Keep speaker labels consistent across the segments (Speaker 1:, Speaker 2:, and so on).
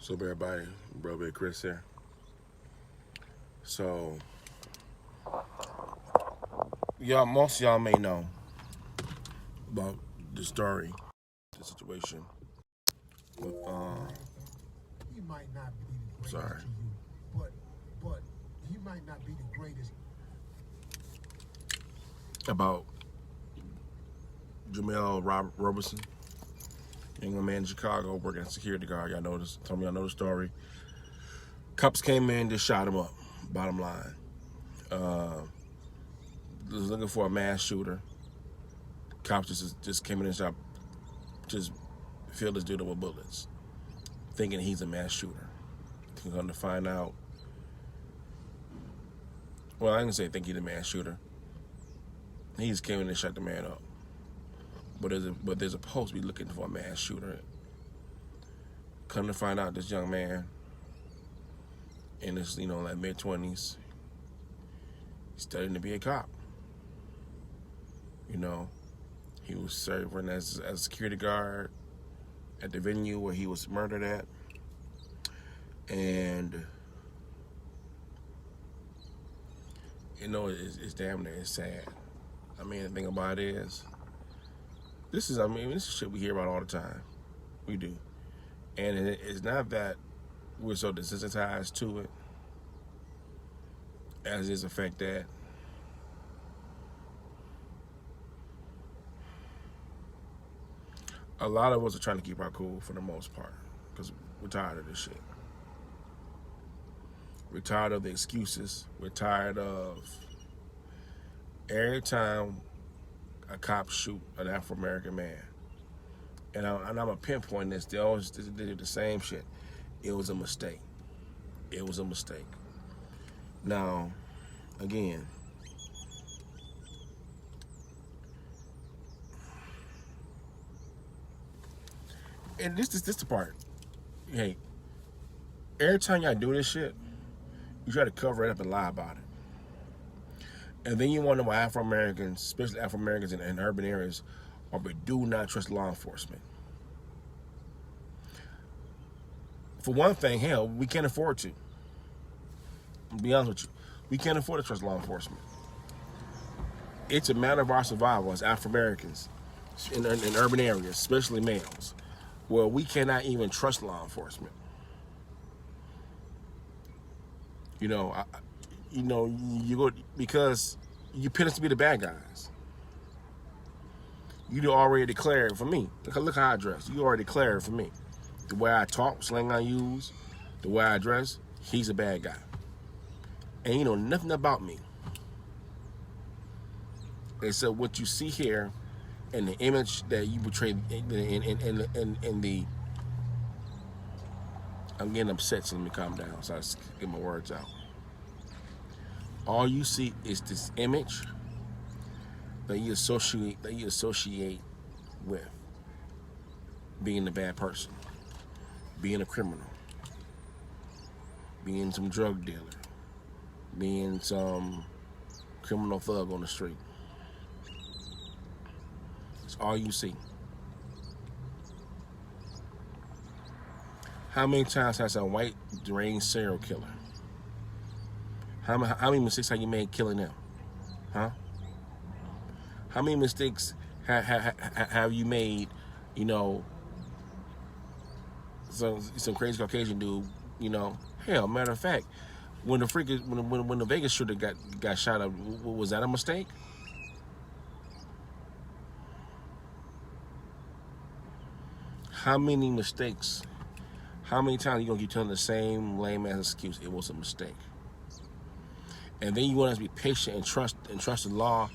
Speaker 1: What's up, everybody? Bro, Big Chris here. So, most of y'all may know about the story, the situation with,
Speaker 2: He might not be the greatest
Speaker 1: sorry,
Speaker 2: to you, but he might not be the greatest.
Speaker 1: about Jamel Robertson, young man in Chicago working as a security guard. Y'all know this. Tell me y'all know the story. Cops came in, just shot him up. Bottom line, was looking for a mass shooter. Cops just came in and shot, just filled this dude up with bullets, thinking he's a mass shooter. Come to find out, well, I didn't say think he's a mass shooter. He just came in and shut the man up. But there's a post be looking for a mass shooter. Come to find out, this young man in his like mid-20s, studying to be a cop. He was serving as a security guard at the venue where he was murdered at, and it's damn near sad. I mean, the thing about it is, this is shit we hear about all the time. We do. And it's not that we're so desensitized to it as is the fact that a lot of us are trying to keep our cool for the most part because we're tired of this shit. We're tired of the excuses. We're tired of every time a cop shoot an Afro-American man. And I'm going to pinpoint this. They always did the same shit. It was a mistake. It was a mistake. Now, again, and this is the part. Hey, every time y'all do this shit, you try to cover it up and lie about it. And then you wonder why Afro-Americans, especially Afro-Americans in urban areas, do not trust law enforcement. For one thing, hell, we can't afford to. I'll be honest with you. We can't afford to trust law enforcement. It's a matter of our survival as Afro-Americans in urban areas, especially males, where we cannot even trust law enforcement. You go because you pin us to be the bad guys. You already declared for me. Look how I dress. You already declared for me. The way I talk, slang I use, the way I dress, he's a bad guy. And you know nothing about me. Except what you see here and the image that you portray in the... I'm getting upset, so let me calm down so I get my words out. All you see is this image that you associate with being a bad person, being a criminal, being some drug dealer, being some criminal thug on the street. It's all you see. How many times has a white deranged serial killer? How many mistakes have you made killing them? Huh? How many mistakes have you made? Some crazy Caucasian dude. Hell, matter of fact, when the Vegas shooter got shot up, was that a mistake? How many mistakes? How many times are you gonna keep telling the same lame ass excuse? It was a mistake. And then you want us to be patient and trust the law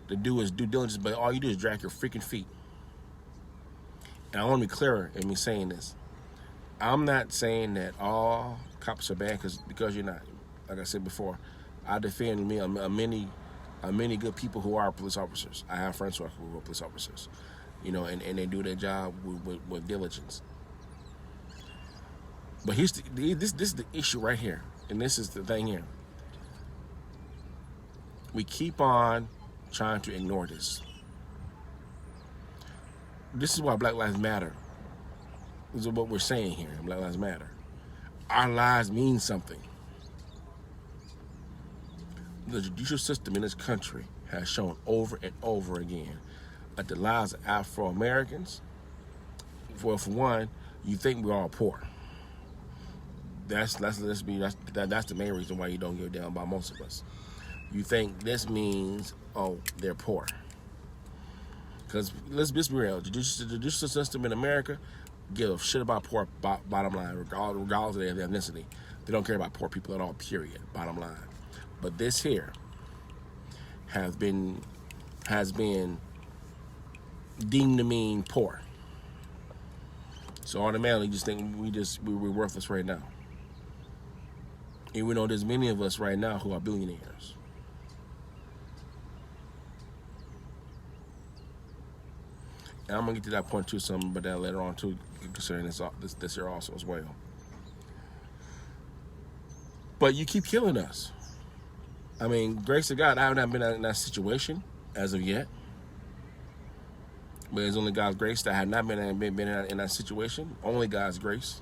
Speaker 1: to do its due diligence, but all you do is drag your freaking feet. And I want to be clearer in me saying this. I'm not saying that all cops are bad because you're not. Like I said before, I defend many good people who are police officers. I have friends who are police officers, and they do their job with diligence. But this is the issue right here, and this is the thing here. We keep on trying to ignore this. This is why Black Lives Matter. This is what we're saying here. Black Lives Matter. Our lives mean something. The judicial system in this country has shown over and over again that the lives of Afro Americans, well, for one, you think we're all poor. That's the main reason why you don't give a damn about most of us. You think this means, oh, they're poor. Because let's be real, the judicial system in America give a shit about poor, bottom line, regardless of their ethnicity. They don't care about poor people at all, period, bottom line. But this here has been deemed to mean poor. So automatically just think we're worthless right now. And we know there's many of us right now who are billionaires. And I'm gonna get to that point too, something about that later on too, concerning this year also as well. But you keep killing us. I mean, grace to God, I haven't been in that situation as of yet. But it's only God's grace that I have not been in that situation. Only God's grace.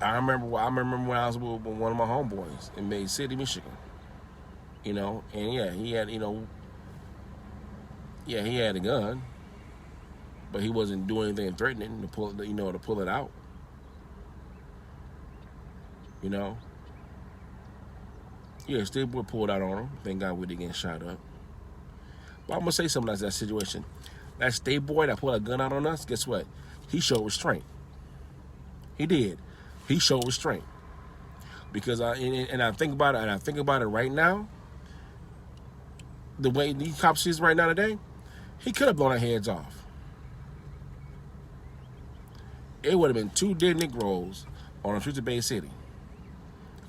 Speaker 1: I remember when I was with one of my homeboys in Bay City, Michigan. You know, and yeah, he had a gun, but he wasn't doing anything threatening to pull it out. You know. Yeah, still would pull it out on him. Thank God we didn't get shot up. But I'm gonna say something like that situation. That state boy that pulled a gun out on us, guess what? He showed restraint. He did. He showed restraint. Because I think about it right now, the way these cops is right now today, he could have blown our heads off. It would have been 2 dead Negroes on the streets of Bay City.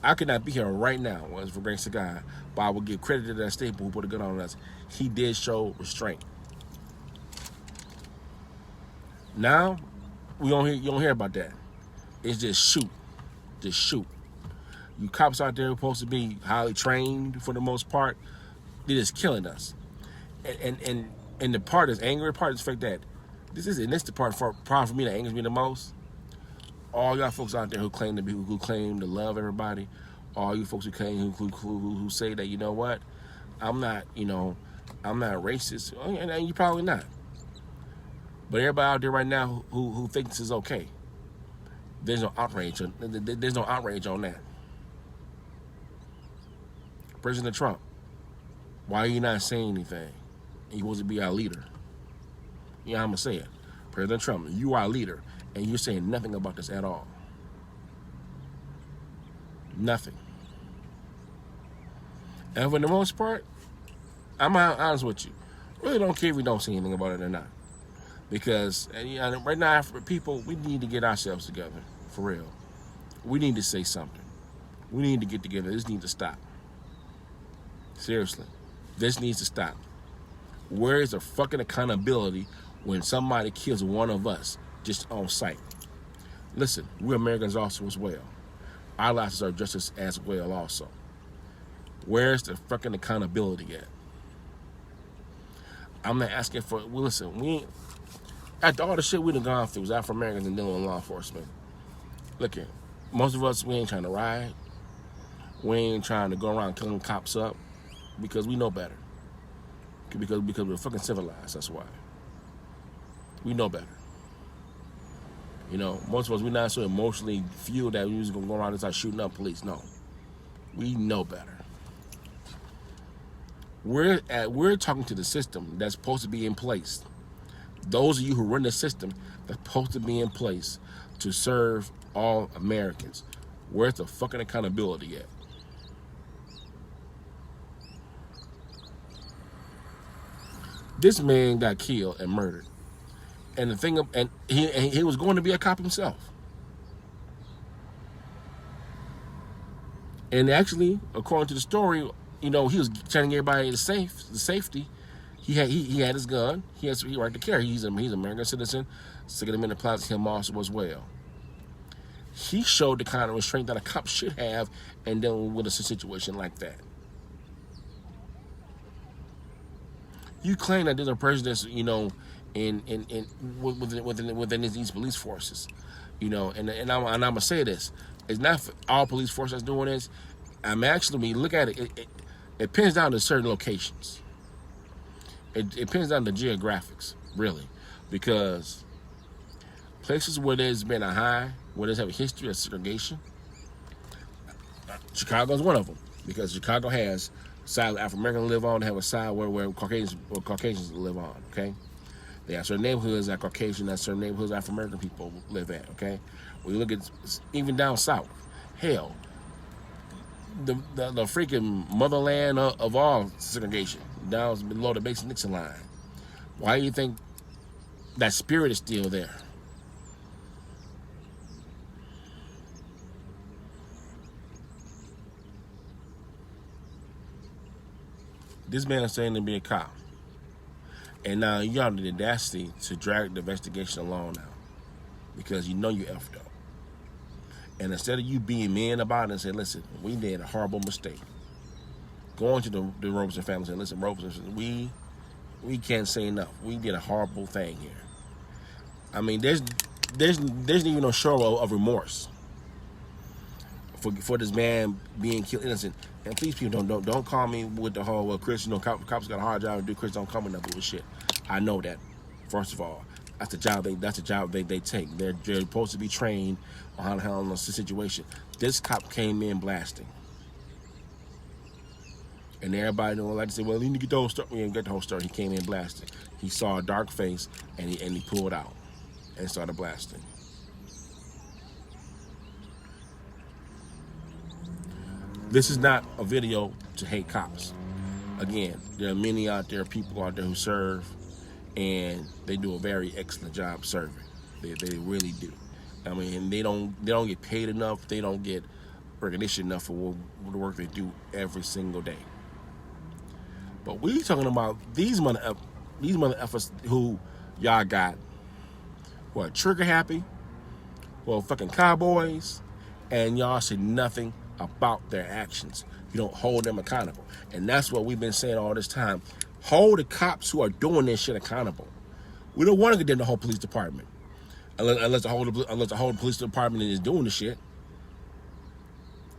Speaker 1: I could not be here right now, was for grace to God, but I would give credit to that state boy who put a gun on us. He did show restraint. Now, you don't hear about that. It's just shoot. Just shoot. You cops out there who are supposed to be highly trained for the most part, they're just killing us. And the part that's angry part is the fact that this the part for me that angers me the most. All y'all folks out there who claim to love everybody, all you folks who say that, you know what, I'm not racist, and you're probably not. But everybody out there right now who thinks this is okay, there's no outrage on that. President Trump, why are you not saying anything? He wants to be our leader. Yeah, I'm gonna say it. President Trump, you are our leader, and you're saying nothing about this at all. Nothing. And for the most part, I'm honest with you. Really don't care if we don't say anything about it or not. Because right now, for people, we need to get ourselves together, for real. We need to say something. We need to get together. This needs to stop. Seriously. This needs to stop. Where is the fucking accountability when somebody kills one of us just on sight? Listen, we're Americans also as well. Our lives are just as well also. Where's the fucking accountability at? I'm not asking for, well, listen, after all the shit we done gone through as Afro-Americans and dealing with law enforcement, look here, most of us, we ain't trying to ride. We ain't trying to go around killing cops up because we know better. Because we're fucking civilized, that's why. We know better. You know, most of us, we're not so emotionally fueled that we're just gonna go around and start shooting up police. No. We know better. We're talking to the system that's supposed to be in place. Those of you who run the system that's supposed to be in place to serve all Americans. Where's the fucking accountability at? This man got killed and murdered. And the thing, and he was going to be a cop himself. And actually, according to the story, you know, he was trying to get everybody the safety. He had his gun. He has right to carry. He's an American citizen. Second Amendment applies to him also as well. He showed the kind of restraint that a cop should have and dealing with a situation like that. You claim that there's a person that's, you know, within these police forces, you know. And I'm gonna say this: it's not for all police forces that's doing this. I'm actually, when you look at it, it pins down to certain locations. It pins down to geographics, really, because places where there's been a high, where there's have a history of segregation, Chicago's one of them, because Chicago has a side African Americans live on, they have a side where Caucasians live on. Okay, they have certain neighborhoods that Caucasian, that certain neighborhoods African American people live at. Okay, when you look at even down south, hell, the freaking motherland of all segregation, down below the Mason-Dixon line. Why do you think that spirit is still there? This man is saying to be a cop. And now you have the audacity to drag the investigation along now, because you know you effed up. And instead of you being men about it and saying, listen, we made a horrible mistake. Going to the Robeson family and saying, listen, Robeson, we can't say enough. We did a horrible thing here. I mean, there's even no show of remorse for this man being killed innocent. And please, people, don't call me with the whole, well, Chris, you know, cops got a hard job to do. Chris, don't come with that bullshit. I know that. First of all, that's the job they take. They're supposed to be trained on how to handle the situation. This cop came in blasting, and everybody don't like to say, well, you need to get the whole story. We didn't get the whole story. He came in blasting. He saw a dark face, and he pulled out and started blasting. This is not a video to hate cops. Again, there are many out there, people out there who serve, and they do a very excellent job serving. They really do. I mean, they don't get paid enough. They don't get recognition enough for the work they do every single day. But we talking about these mother effers who y'all got, what, trigger happy, well, fucking cowboys, and y'all say nothing about their actions. You don't hold them accountable. And that's what we've been saying all this time. Hold the cops who are doing this shit accountable. We don't want to condemn the whole police department, unless the whole police department is doing the shit.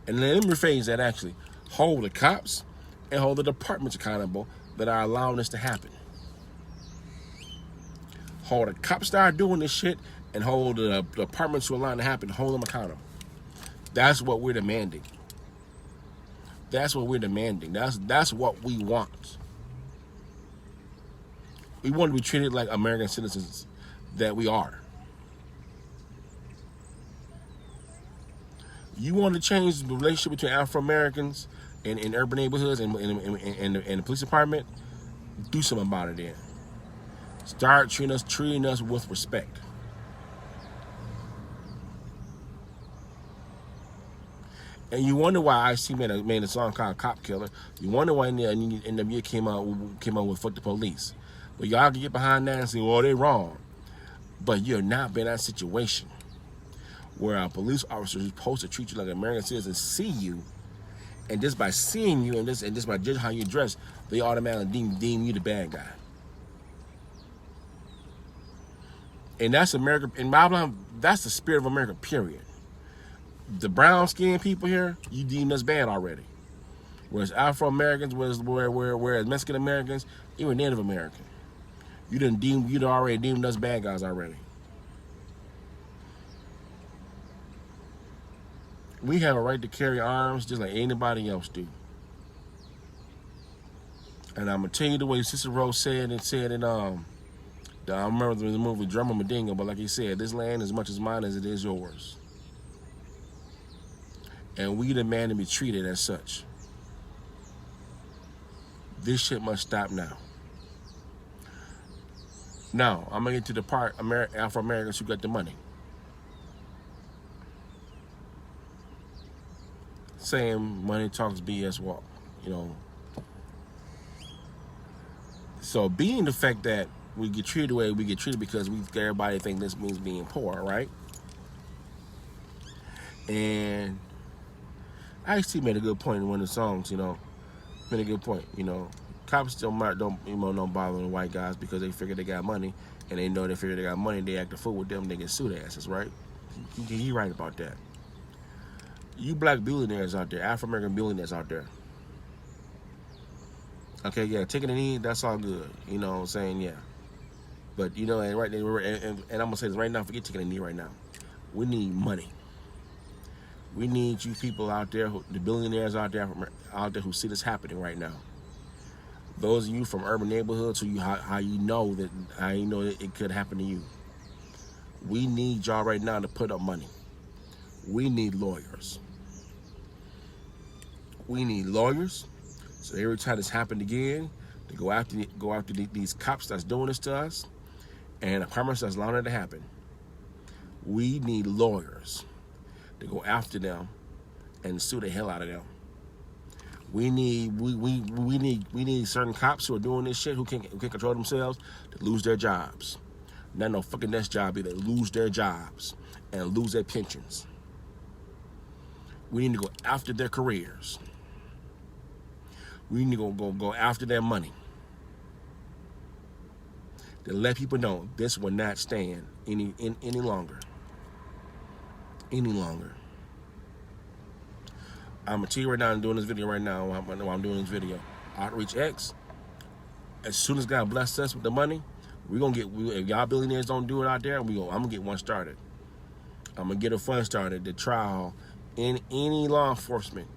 Speaker 1: And let me rephrase that, actually. Hold the cops and hold the departments accountable that are allowing this to happen. Hold the cops that are doing this shit and hold the departments who are allowing it to happen, hold them accountable. That's what we're demanding. That's what we're demanding. That's what we want. We want to be treated like American citizens that we are. You want to change the relationship between Afro-Americans in urban neighborhoods and the police department? Do something about it then. Start treating us with respect. And you wonder why Ice-T made a song called "Cop Killer." You wonder why NWA came out with "Fuck the Police." But y'all can get behind that and say, "Well, they're wrong." But you're not been in that situation where a police officer is supposed to treat you like an American citizen, see you, and just by seeing you and just by judging how you dress, they automatically deem you the bad guy. And that's America. In my mind, that's the spirit of America. Period. The brown skinned people here, you deem us bad already. Whereas Afro Americans, whereas Mexican Americans, even Native American, you'd already deemed us bad guys already. We have a right to carry arms just like anybody else do. And I'm gonna tell you the way Sister Rose said in I remember the movie Drummer Mandingo, but like he said, this land is as much as mine as it is yours. And we demand to be treated as such. This shit must stop now. Now, I'm gonna get to the part Afro-Americans who got the money. Saying money talks, BS walk, you know. So being the fact that we get treated the way we get treated because everybody think this means being poor, right? And Ice-T made a good point in one of the songs, you know. Made a good point, you know. Cops don't bother the white guys because they figure they got money, and they know they figure they got money, they act a fool with them, they get sued asses, right? He right about that. You black billionaires out there, Afro-American billionaires out there. Okay, yeah, taking a knee, that's all good. You know what I'm saying? Yeah. But, you know, and right there, and I'm going to say this right now, forget taking a knee right now. We need money. We need you people out there, the billionaires out there who see this happening right now. Those of you from urban neighborhoods, how you know it could happen to you. We need y'all right now to put up money. We need lawyers. We need lawyers. So every time this happened again, to go after these cops that's doing this to us, and I promise that's allowing it to happen. We need lawyers to go after them and sue the hell out of them. We need certain cops who are doing this shit, who can't control themselves, to lose their jobs. Not no fucking desk job either. Lose their jobs and lose their pensions. We need to go after their careers. We need to go after their money. To let people know this will not stand any longer. Any longer. I'm gonna tell you right now, I'm doing this video right now. While I'm doing this video, Outreach X. As soon as God bless us with the money, we're gonna get. If y'all billionaires don't do it out there, I'm gonna get one started. I'm gonna get a fund started to trial in any law enforcement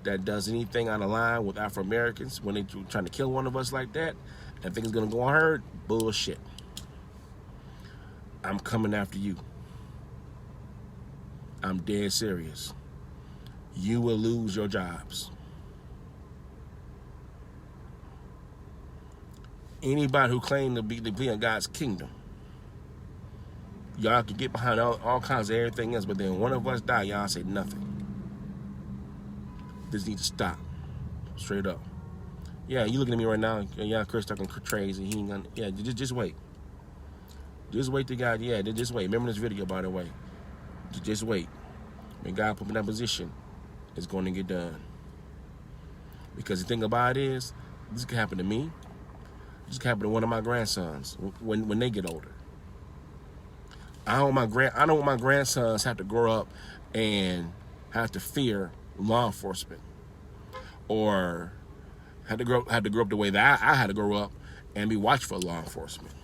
Speaker 1: that does anything out of line with Afro Americans when they trying to kill one of us like that, and think it's gonna go unheard. Bullshit. I'm coming after you. I'm dead serious. You will lose your jobs. Anybody who claims to be in God's kingdom, y'all can get behind all kinds of everything else, but then one of us die, y'all say nothing. This needs to stop. Straight up. Yeah, you looking at me right now, yeah, Chris talking crazy. He ain't gonna, yeah, just wait. Just wait to God, yeah, just wait. Remember this video, by the way. Just wait. When God put me in that position, it's going to get done. Because the thing about it is, this could happen to me. This could happen to one of my grandsons when they get older. I don't want my grandsons have to grow up and have to fear law enforcement, or had to grow up the way that I had to grow up and be watchful of law enforcement.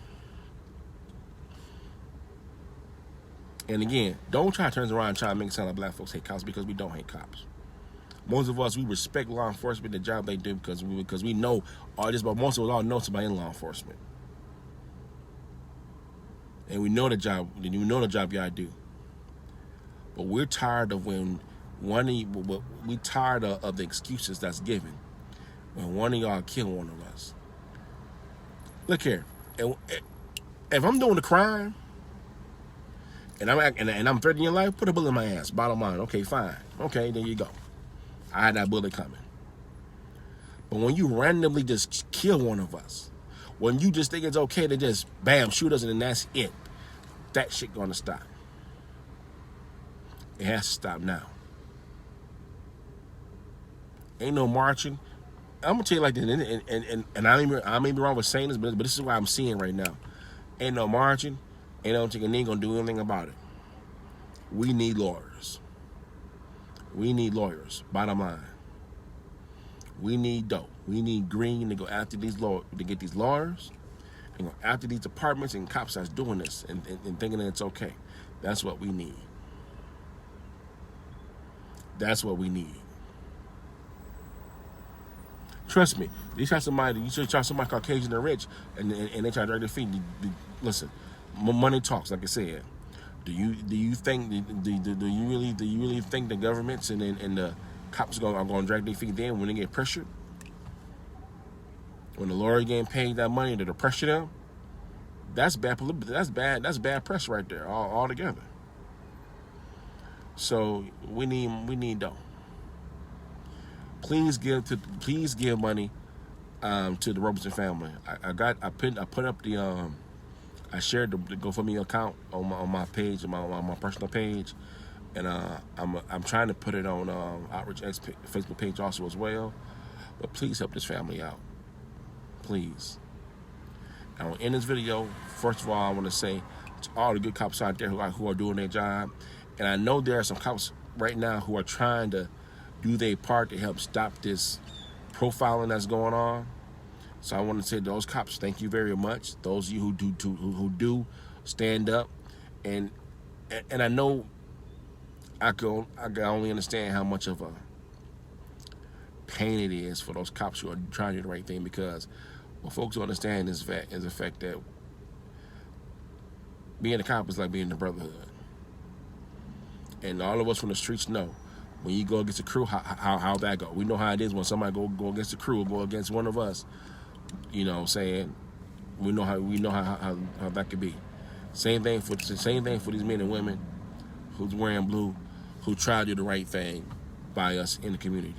Speaker 1: And again, don't try to turn around and try to make it sound like black folks hate cops, because we don't hate cops. Most of us, we respect law enforcement, the job they do, because we know all this, but most of us all know somebody in law enforcement. And we know the job y'all do. But we're tired of when we tired of the excuses that's given when one of y'all kill one of us. Look here, if I'm doing the crime and I'm threatening your life, put a bullet in my ass. Bottom line, okay, fine, okay, there you go. I had that bullet coming. But when you randomly just kill one of us, when you just think it's okay to just bam shoot us and then that's it, that shit gonna stop. It has to stop now. Ain't no marching. I'm gonna tell you like this, and I may be wrong with saying this, but this is what I'm seeing right now. Ain't no marching. Ain't no taking ain't gonna do anything about it. We need lawyers. We need lawyers. Bottom line. We need dope. We need green to go after these lawyers, to get these lawyers, and go after these departments and cops that's doing this and thinking that it's okay. That's what we need. That's what we need. Trust me, you try somebody Caucasian or rich, and they try to drag their feet. Listen, money talks, like I said. Do you really think the governments and the cops are going to drag their feet then when they get pressured? When the lawyer getting paid that money to pressure them, that's bad. That's bad press right there all together. So we need dough. Please give money to the Robertson family. I shared the GoFundMe account on my page, on my personal page, and I'm trying to put it on Outreach X Facebook page also as well. But please help this family out, please. I want to end this video. First of all, I want to say to all the good cops out there who are doing their job, and I know there are some cops right now who are trying to do their part to help stop this profiling that's going on. So I want to say to those cops, thank you very much. Those of you who do stand up, and I know I can only understand how much of a pain it is for those cops who are trying to do the right thing, because what folks don't understand is the fact that being a cop is like being in the brotherhood. And all of us from the streets know when you go against a crew, how that go. We know how it is when somebody go against the crew or go against one of us. You know what I'm saying? We know how that could be. Same thing for these men and women who's wearing blue, who try to do the right thing by us in the community.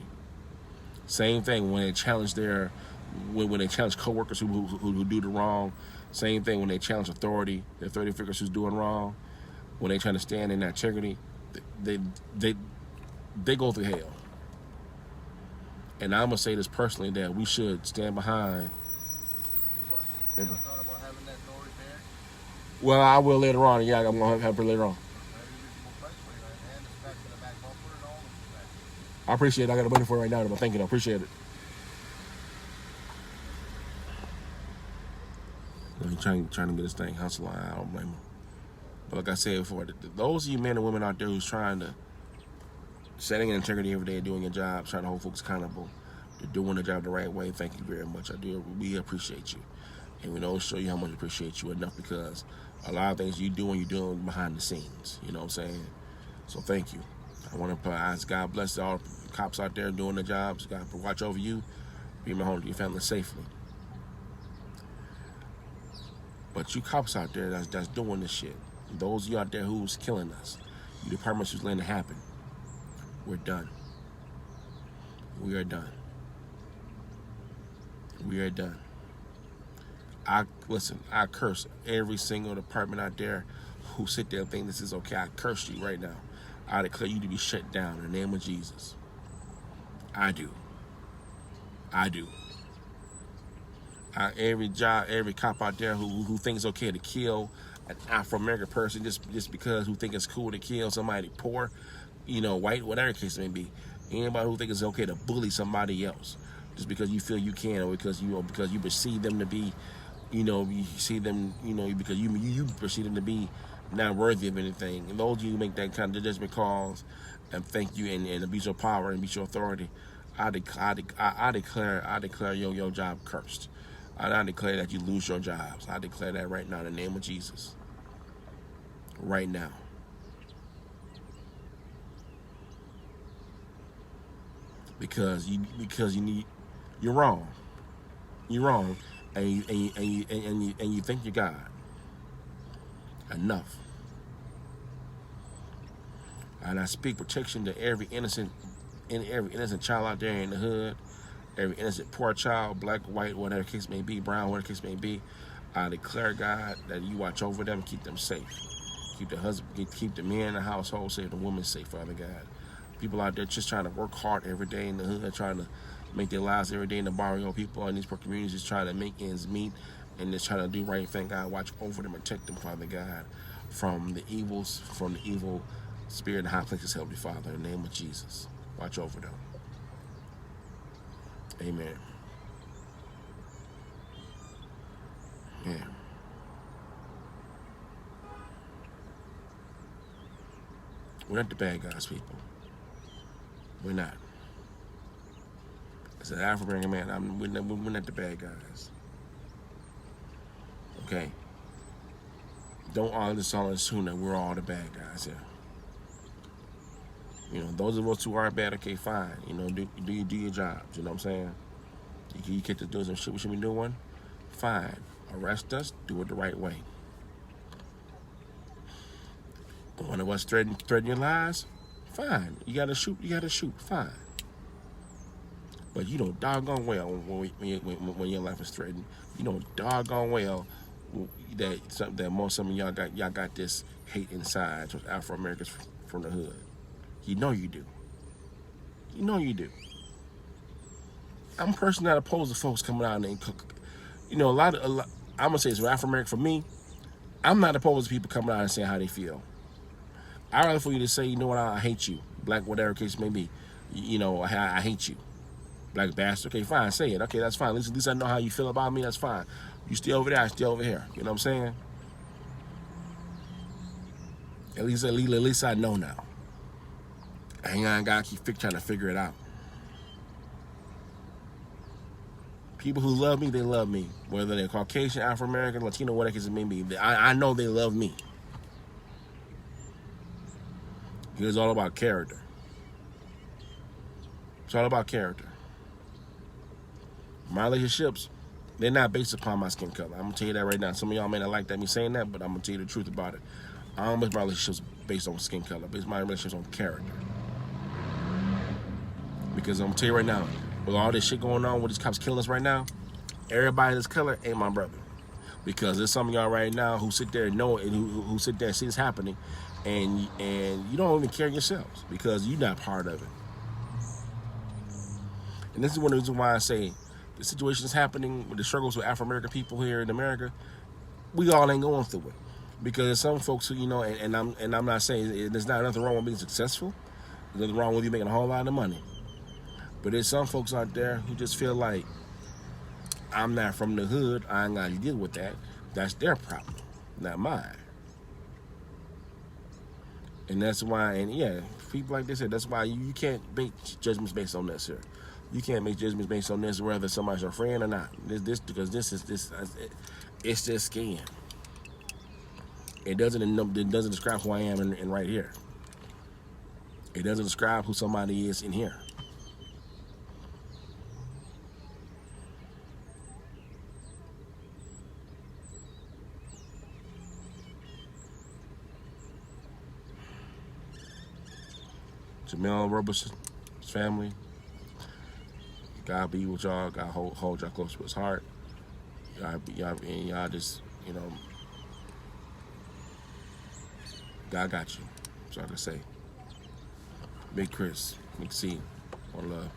Speaker 1: Same thing when they challenge when they challenge coworkers who do the wrong. Same thing when they challenge authority, the authority figures who's doing wrong. When they try to stand in their integrity, they go through hell. And I'm gonna say this personally, that we should stand behind.
Speaker 3: You ever thought about having that door repaired?
Speaker 1: Well, I will later on. Yeah, I'm gonna have it later on.
Speaker 3: And the scratch in the back bumper and all of that.
Speaker 1: I appreciate it. I got a money for it right now, but thank you. I appreciate it. I'm trying to get this thing hustle. I don't blame him. But like I said before, those of you men and women out there who's trying to setting in integrity every day, doing your job, trying to hold folks accountable, to doing the job the right way, thank you very much. We appreciate you. And we don't show you how much we appreciate you enough, because a lot of things you're doing behind the scenes. You know what I'm saying? So thank you. I want to ask God bless all the cops out there doing their jobs. God watch over you, bring me home to your family safely. But you cops out there that's doing this shit, those of you out there who's killing us, you departments who's letting it happen, we're done. We are done. We are done. I curse every single department out there who sit there and think this is okay. I curse you right now. I declare you to be shut down in the name of Jesus. I do. Every cop out there who thinks it's okay to kill an Afro-American person just because who think it's cool to kill somebody poor, white, whatever the case may be. Anybody who thinks it's okay to bully somebody else just because you feel you can, or because you perceive them to be, you see them, because you perceive them to be not worthy of anything. And those of you who make that kind of judgment calls and thank you and abuse your power and abuse your authority, I declare your job cursed. I declare that you lose your jobs. I declare that right now in the name of Jesus. Right now. Because you're wrong. You're wrong, and you think you're God. Enough. And I speak protection to every innocent child out there in the hood, every innocent poor child, black, white, whatever the case may be, brown, whatever the case may be. I declare, God, that you watch over them, keep them safe. Keep the husband, keep the men in the household safe, the women safe, Father God. People out there just trying to work hard every day in the hood, trying to make their lives every day in the barrio. People in these poor communities just trying to make ends meet and just trying to do right thing. God, watch over them, protect them, Father God, from the evil spirit in high places, Heavenly Father, in the name of Jesus. Watch over them. Amen. Yeah. We're not the bad guys, people. We're not. As an African man, we're not the bad guys. Okay? Don't all assume that we're all the bad guys here. Those of us who are bad, okay, fine. Do your jobs. You know what I'm saying? You get to do some shit we should be doing, fine. Arrest us, do it the right way. One of us threaten your lives, fine. You gotta shoot, fine. But you know doggone well when your life is threatened, you know doggone well that some of y'all got this hate inside towards Afro Americans from the hood. You know you do. You know you do. I'm a person that opposes folks coming out and cook. A lot I'm gonna say it's Afro American for me. I'm not opposed to people coming out and saying how they feel. I'd rather for you to say, you know what, I hate you, black, whatever case may be. You know, I hate you, black bastard. Okay, fine, say it. Okay, that's fine. At least I know how you feel about me. That's fine. You stay over there, I stay over here. You know what I'm saying? At least I know now. I ain't gotta keep trying to figure it out. People who love me, they love me. Whether they're Caucasian, Afro American, Latino, whatever it may be. I know they love me. It's all about character. It's all about character. My relationships, they're not based upon my skin color. I'm gonna tell you that right now. Some of y'all may not like that me saying that, but I'm gonna tell you the truth about it. I don't base my relationships based on skin color. I base my relationships on character. Because I'm gonna tell you right now, with all this shit going on, with these cops killing us right now, everybody this color ain't my brother. Because there's some of y'all right now who sit there and know it, and who sit there and see this happening, and you don't even care yourselves because you're not part of it. And this is one of the reasons why I say the situation is happening with the struggles with Afro American people here in America. We all ain't going through it because some folks who, you know, and I'm not saying there's not nothing wrong with being successful. There's nothing wrong with you making a whole lot of money. But there's some folks out there who just feel like, I'm not from the hood, I ain't got to deal with that. That's their problem, not mine. And that's why, and yeah, people like this, that's why you can't make judgments based on this, sir. You can't make judgments based on this, whether somebody's your friend or not. Because it's just skin. It doesn't describe who I am in right here. It doesn't describe who somebody is in here. Jamel Roberts' family, God be with y'all. God hold y'all close to his heart. Y'all just, you know, God got you. That's all I can say. Big Chris, Big C, one love.